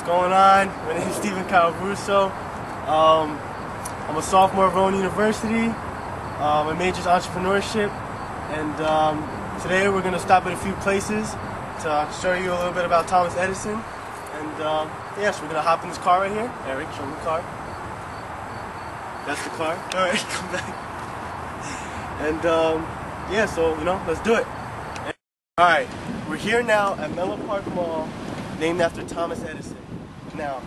What's going on? My name is Stephen Calabruso. I'm a sophomore at Rowan University. My major is entrepreneurship, and today we're going to stop at a few places to show you a little bit about Thomas Edison. And yeah, so we're going to hop in this car right here. Eric, show me the car. That's the car. All right, come back. And yeah, so let's do it. All right, we're here now at Menlo Park Mall, named after Thomas Edison. Now,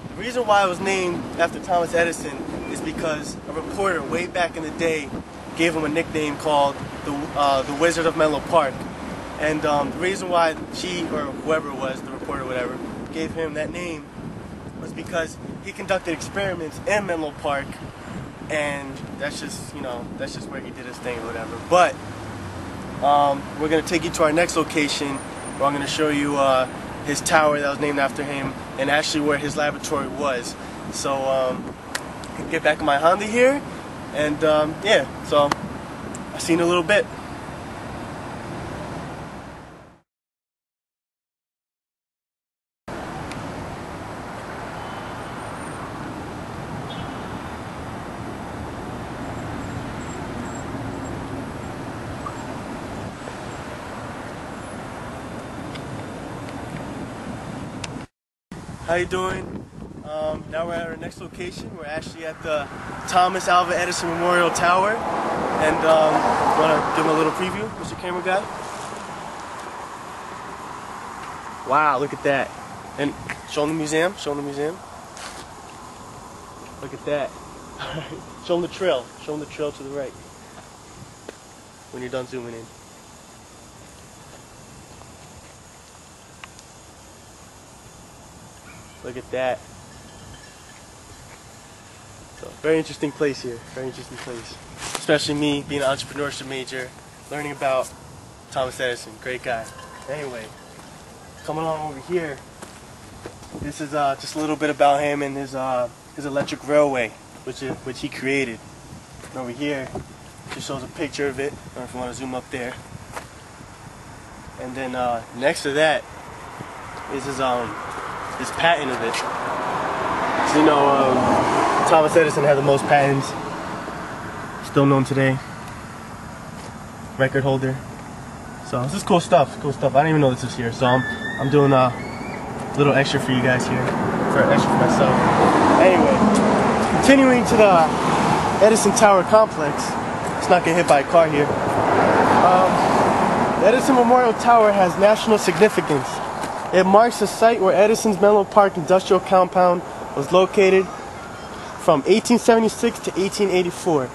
the reason why it was named after Thomas Edison is because a reporter way back in the day gave him a nickname called the Wizard of Menlo Park. And the reason why she, or whoever it was, the reporter or whatever, gave him that name was because he conducted experiments in Menlo Park, and that's just where he did his thing or whatever. But we're going to take you to our next location where I'm going to show you his tower that was named after him and actually where his laboratory was. So I can get back in my Honda here, and yeah, so I'll see you in a little bit. How you doing? Now we're at our next location. We're actually at the Thomas Alva Edison Memorial Tower, and want to give him a little preview, Mr. Camera Guy? Wow, look at that! And show him the museum. Show him the museum. Look at that. Show him the trail. Show him the trail to the right. When you're done zooming in. Look at that. So, very interesting place here. Very interesting place. Especially me being an entrepreneurship major, learning about Thomas Edison. Great guy. Anyway, coming on over here, this is just a little bit about him and his electric railway, which he created. And over here, just shows a picture of it. I don't know if you want to zoom up there. And then next to that is his patent of it. So Thomas Edison had the most patents, still known today. Record holder. So this is cool stuff. Cool stuff. I didn't even know this was here. So I'm doing a little extra for you guys here, extra for myself. Anyway, continuing to the Edison Tower complex. Let's not get hit by a car here. The Edison Memorial Tower has national significance. It marks the site where Edison's Menlo Park Industrial Compound was located from 1876 to 1884,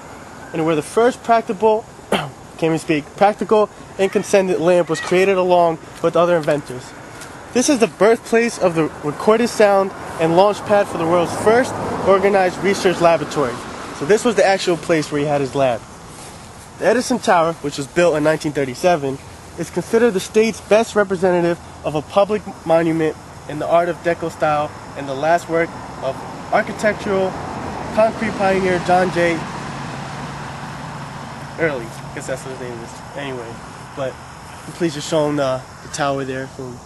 and where the first practical incandescent lamp was created along with other inventors. This is the birthplace of the recorded sound and launch pad for the world's first organized research laboratory. So this was the actual place where he had his lab. The Edison Tower, which was built in 1937, is considered the state's best representative of a public monument in the Art of Deco style and the last work of architectural concrete pioneer John J. Early. I guess that's what his name is. Anyway, but please just show him the tower there from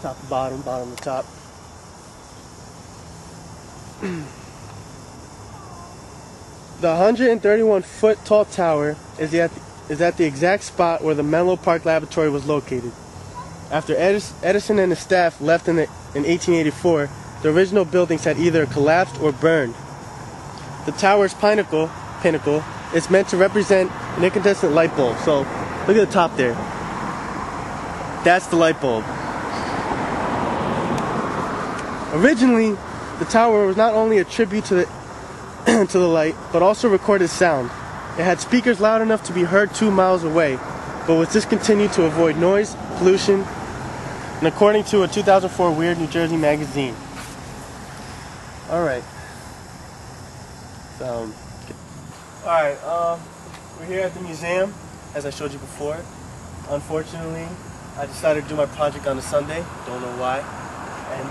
top to bottom, bottom to top. The 131-foot tall tower is at the exact spot where the Menlo Park Laboratory was located. After Edison and his staff left in 1884, the original buildings had either collapsed or burned. The tower's pinnacle is meant to represent an incandescent light bulb. So look at the top there. That's the light bulb. Originally, the tower was not only a tribute to the light, but also recorded sound. It had speakers loud enough to be heard 2 miles away, but was discontinued to avoid noise, pollution, and according to a 2004 Weird New Jersey magazine. Alright. Alright, we're here at the museum, as I showed you before. Unfortunately, I decided to do my project on a Sunday, don't know why, and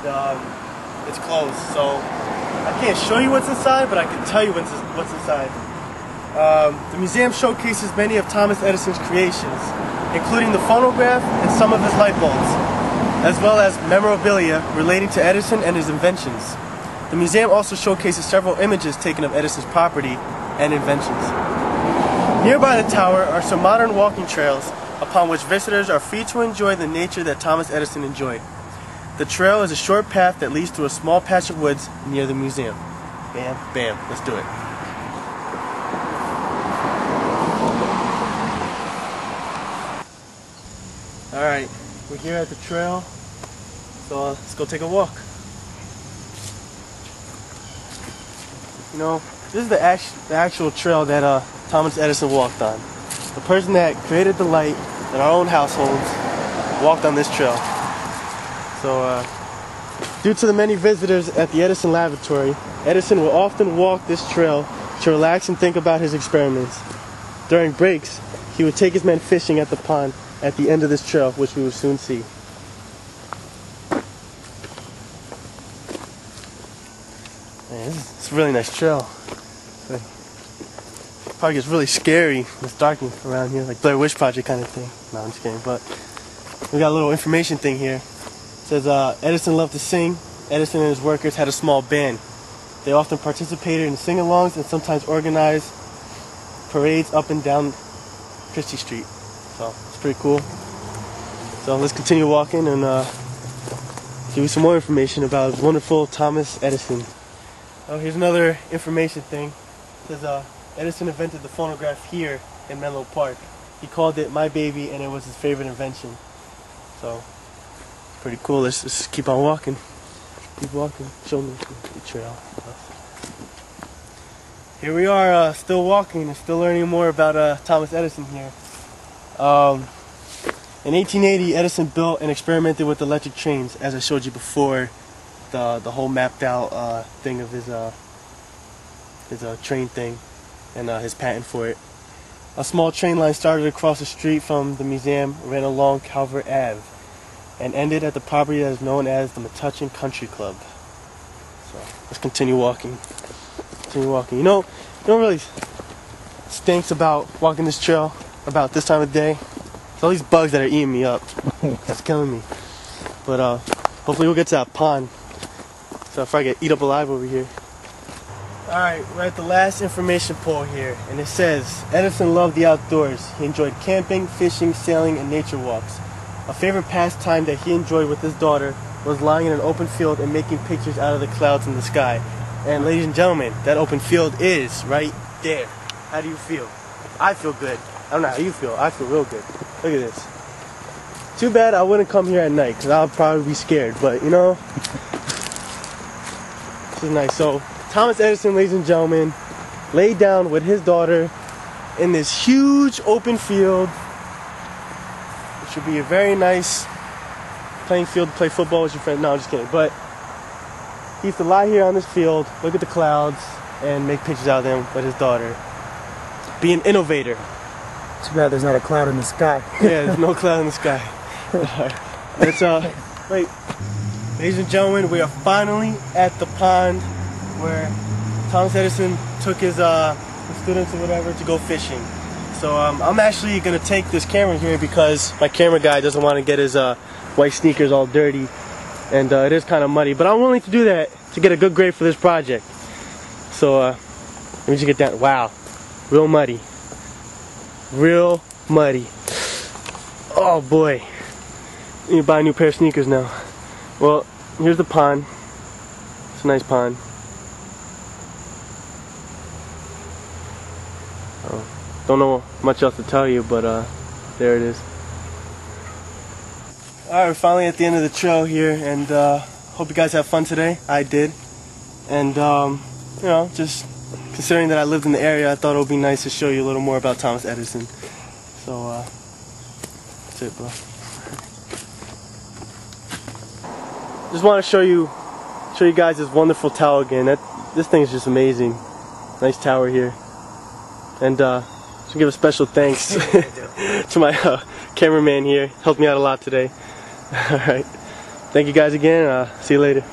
it's closed, so I can't show you what's inside, but I can tell you what's inside. The museum showcases many of Thomas Edison's creations, including the phonograph and some of his light bulbs. as well as memorabilia relating to Edison and his inventions. The museum also showcases several images taken of Edison's property and inventions. Nearby the tower are some modern walking trails upon which visitors are free to enjoy the nature that Thomas Edison enjoyed. The trail is a short path that leads through a small patch of woods near the museum. Bam, bam, let's do it. Alright, we're here at the trail, so let's go take a walk. You know, this is the actual trail that Thomas Edison walked on. The person that created the light in our own households walked on this trail. So, due to the many visitors at the Edison laboratory, Edison will often walk this trail to relax and think about his experiments. During breaks, he would take his men fishing at the pond at the end of this trail, which we will soon see. Man, it's a really nice trail. But probably gets really scary. It's dark around here, like Blair Witch Project kind of thing. No, I'm just kidding. But we got a little information thing here. It says Edison loved to sing. Edison and his workers had a small band. They often participated in sing-alongs and sometimes organized parades up and down Christie Street. So it's pretty cool. So let's continue walking and give you some more information about wonderful Thomas Edison. Oh, here's another information thing. It says Edison invented the phonograph here in Menlo Park. He called it My Baby, and it was his favorite invention. So pretty cool. Let's just keep on walking. Keep walking. Show me the trail. Here we are, still walking and still learning more about Thomas Edison here. In 1880, Edison built and experimented with electric trains, as I showed you before. The whole mapped out thing of his train thing and his patent for it. A small train line started across the street from the museum, ran along Calvert Ave, and ended at the property that is known as the Metuchen Country Club. So let's continue walking. Continue walking. You know really stinks about walking this trail about this time of day? It's all these bugs that are eating me up. That's killing me. But hopefully we'll get to that pond. So if I get eat up alive over here. Alright, we're at the last information pole here, and it says Edison loved the outdoors. He enjoyed camping, fishing, sailing, and nature walks. A favorite pastime that he enjoyed with his daughter was lying in an open field and making pictures out of the clouds in the sky. And ladies and gentlemen, that open field is right there. How do you feel? I feel good. I don't know how you feel. I feel real good. Look at this. Too bad I wouldn't come here at night, because I'll probably be scared. But, you know, this is nice. So, Thomas Edison, ladies and gentlemen, laid down with his daughter in this huge open field. It should be a very nice playing field to play football with your friends. No, I'm just kidding. But he used to lie here on this field, look at the clouds, and make pictures out of them with his daughter. Be an innovator. Too bad there's not a cloud in the sky. Yeah, there's no cloud in the sky. It's wait, ladies and gentlemen, we are finally at the pond where Thomas Edison took his students or whatever to go fishing. So I'm actually gonna take this camera here because my camera guy doesn't want to get his white sneakers all dirty, and it is kind of muddy. But I'm willing to do that to get a good grade for this project. So let me just get down. Wow, real muddy. Real muddy. Oh boy. I need to buy a new pair of sneakers now. Well, here's the pond. It's a nice pond. Don't know much else to tell you, but there it is. Alright, we're finally at the end of the trail here, and hope you guys have fun today. I did. And you know, just considering that I lived in the area, I thought it would be nice to show you a little more about Thomas Edison. So that's it, bro. Just want to show you guys this wonderful tower again. This thing is just amazing. Nice tower here. And should give a special thanks to my cameraman here. Helped me out a lot today. Alright. Thank you guys again. See you later.